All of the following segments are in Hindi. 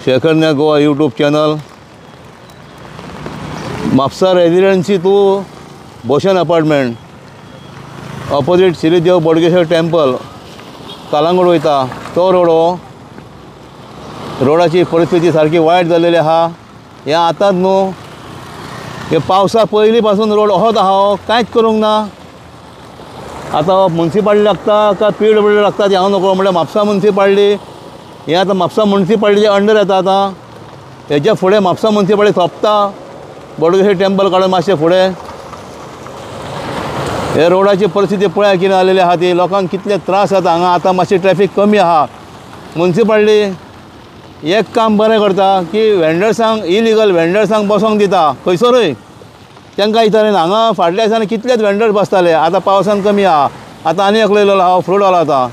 Shekhar Goa YouTube channel. Mhapsa residency to Bhushan apartment opposite Shridev Bodgeshwar temple Calangute वयता तो रोडाची परिस्थिती सारकी वायट जाल्लेली आहा. हे आतांच न्हू, हे पावसा पयलीं पासून रोड असोच आहा, कांयच करूंक ना. आतां म्युन्सिपाल्टी लागता काय PWD लागता ते हांव नकळो म्हणल्यार म्हापसा म्युन्सिपाल्टी हे आतां म्हापसा म्युन्सिपाल्टीच्या अंडर येता. आतां हेच्या फुडें म्हापसा म्युन्सिपाल्टी सोंपता, बोडगेश्वर टेम्पल काडून मातशें फुडें. हे रोडाची परिस्थिती पळय कितें जालेली आहा ती. लोकांक कितले त्रास जाता हांगा. आतां मातशी ट्रॅफिक कमी आहा. म्युन्सिपाल्टी एक काम बरें करता की वेंडर्सांक इलिगल वेंडर्सांक बसोंक दिता खंयसरूय. तांकां विचारीन हांगा फाटल्या दिसांनी कितलेच वेंडर्स बसताले, आतां पावसान कमी आहा. आतां आनी एकलो आहा फ्रूट वालो आतां,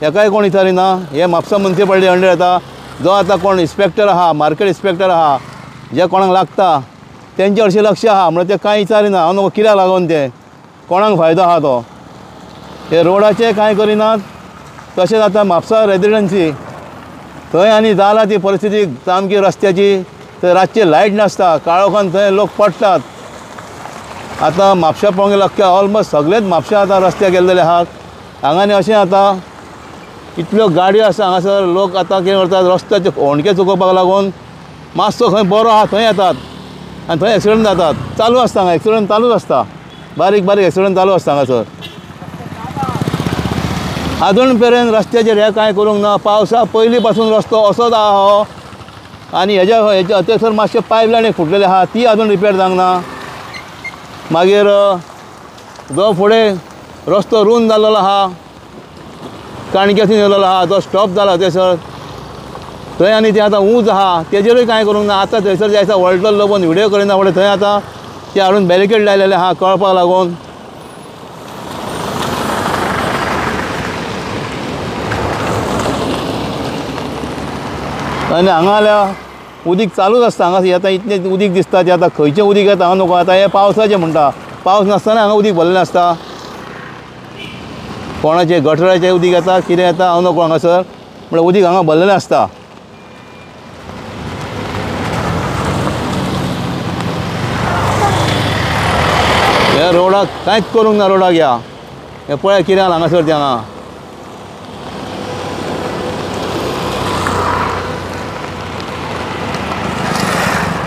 हेकाय कोण विचारिना. हे म्हापसा म्युन्सिपाल्टी अंडर येता. जो आतां कोण इन्स्पेक्टर आहा, मार्केट इन्स्पेक्टर आहा, जे कोणाक लागता तेंचे हरशीं लक्ष आहा म्हणून ते कांय विचारिना. हांव नको कित्याक लागून ते कोणाक फायदो आहा तो. हे रोडाचे कांय करिनात. तशेंच आतां म्हापसा रेजिडेंसी थंय आनी जाला ती परिस्थिती सामकी रस्त्याची. थंय रातची लायट नासता, काळोखान थंय लोक पडटात. आतां म्हापशा पळोवंक गेल्यार अख्ख्या ऑलमोस्ट सगळेच म्हापशा आतां रस्त्याक गेल्लेले आहात. हांगानी अशें आतां इतल्यो गाडयो आसा हांगासर. लोक आतां कितें करतात, रस्त्याचे होणके चुकोवपाक लागून मातसो खंय बरो आहा थंय येतात आनी थंय एक्सिडंट जातात. चालू आसता हांगा एक्सिडंट चालूच आसता, बारीक बारीक एक्सिडंट चालू आसता हांगासर. आजून पर्यंत रस्त्याचेर हें कांय करूंक ना. पावसा पयलीं पासून रस्तो असोच आहा हो. आनी हेच्या थंयसर मातशें पायपलायन एक फुटलेली आहा, ती आजून रिपेर जावंक ना. मागीर जो फुडें रस्तो रूंद जाल्लो आहा, काणकेसून येयल्लो आहा, जो स्टॉप जाला थंयसर थंय आनी तें आतां उंच आहा, तेजेरूय कांय करूंक ना. आतां थंयसर जे आसा व्हडलो लोबून व्हिडियो करिना फुडें थंय आतां ते हाडून बॅरिकेड लायलेले आहा कळपाक लागून. आनी हांगा जाल्यार उदीक चालूच आसता. हांगा आतां इतलें उदीक दिसता तें आतां खंयचें उदीक येता हांव नको. आतां हें पावसाचें म्हणटा, पावस नासतना हांगा उदीक भरलेलें आसता. कोणाचें गटराचें उदीक येता कितें येता हांव नको हांगासर, म्हळ्यार उदीक हांगा भरलेलें आसता. ह्या रोडाक कांयच करूंक ना. रोडाक ह्या हें पळय कितें जालां हांगासर तें हांगा.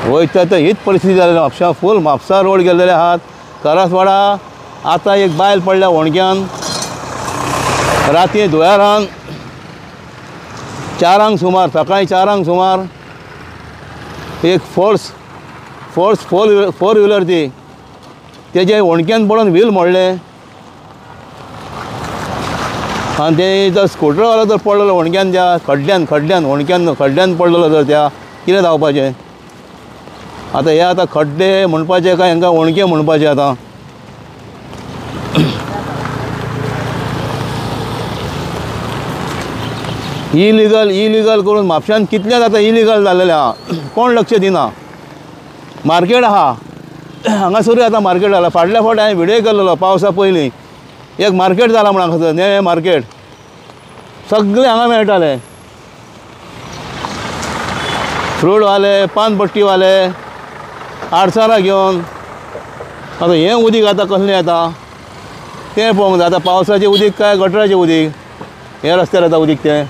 वयता तर हीच परिस्थिती जालेली. म्हापशा फूल म्हापसा रोड गेल्लेले आहात. करसवाडा आतां एक बायल पडल्या होणक्यान राती दुयेरान 4 सुमार, सकाळीं 4 सुमार एक फोर व्हिलर ती तेजे होणक्यान पडून व्हील मोडलें. आनी ते जर स्कूटरवालो जर पडलेलो होणक्यान त्या खड्ड्यान होणक्यान पडलेलो जर त्या कितें जावपाचें. आतां हे आतां खड्डे म्हणपाचे काय हांकां होणके म्हणपाचे. आतां इलिगल करून म्हापशान कितलेच आतां इलिगल जाल्लेले आहा, कोण लक्ष दिना. मार्केट आहा हांगासरूय आतां मार्केट जाला. फाटल्या फावटी हांवें व्हिडियो केल्लो पावसा पयलीं एक मार्केट जाला म्हण हांगासर नेवें मार्केट. सगळे हांगा मेळटाले, फ्रूटवाले, पानपट्टीवाले, आडसारां घेवन. आतां हें उदीक आतां कसलें येता तें पळोवंक जाय. आतां पावसाचें उदीक काय गटराचें उदीक हे रस्त्यार येता उदीक तें.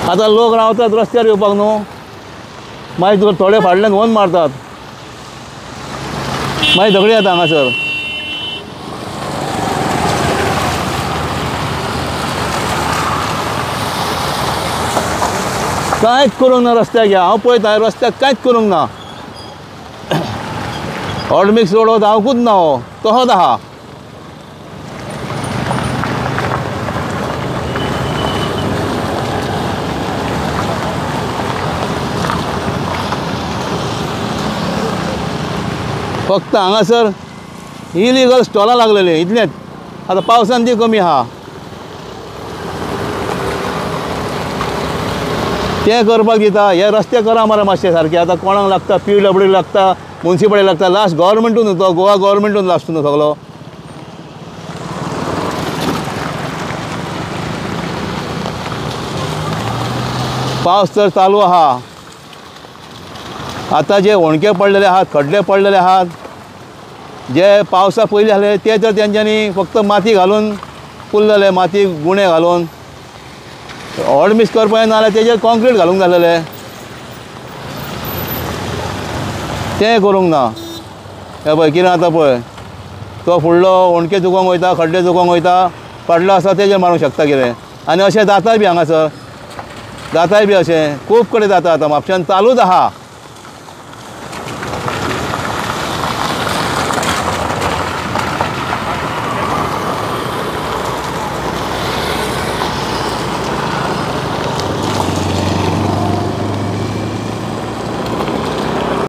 आतां लोक रावतात रस्त्यार येवपाक न्हू, मागीर तुका थोडे फाटल्यान होर्न मारतात, मागीर झगडी जाता हांगासर. कांयच करूंक ना रस्त्याक. हांव पळयता रस्त्याक कांयच करूंक ना. ऑडमिक्स रोड हो जावंकूच ना, हो तसोच आहा. फक्त हांगासर इलिगल स्टॉलां लागलेली इतलेंच. आतां पावसान ती कमी आहा. तें करपाक दिता. हे रस्ते करा मरे मातशे सारके. आतां कोणाक लागता, PWD लागता, म्युन्सिपाल्टी लागता. लास्ट गव्हर्मेंटूच तो गोवा गव्हर्मेंटूच लास्ट न्हू सगळो. पावस तर चालू आहा, आतां जे होणके पडलेले आहात, खड्डे पडलेले आहात, जे पावसा पयलीं आसले ते तर तेंच्यांनी फक्त माती घालून कुल्लले, माती गुणे घालून हॉड मिक्स करपाक नाजाल्यार तेजेर कॉन्क्रीट घालूंक जालेले, तें करूंक ना. हे पळय कितें जाता पळय, तो फुडलो होणके चुकोवंक वयता, खड्डे चुकोवंक वयता, पडलो आसा तेजेर मारूंक शकता कितें. आनी अशें जाता बी हांगासर, जाताय बी अशें खूब कडेन जाता. आतां म्हापशान चालूच आहा.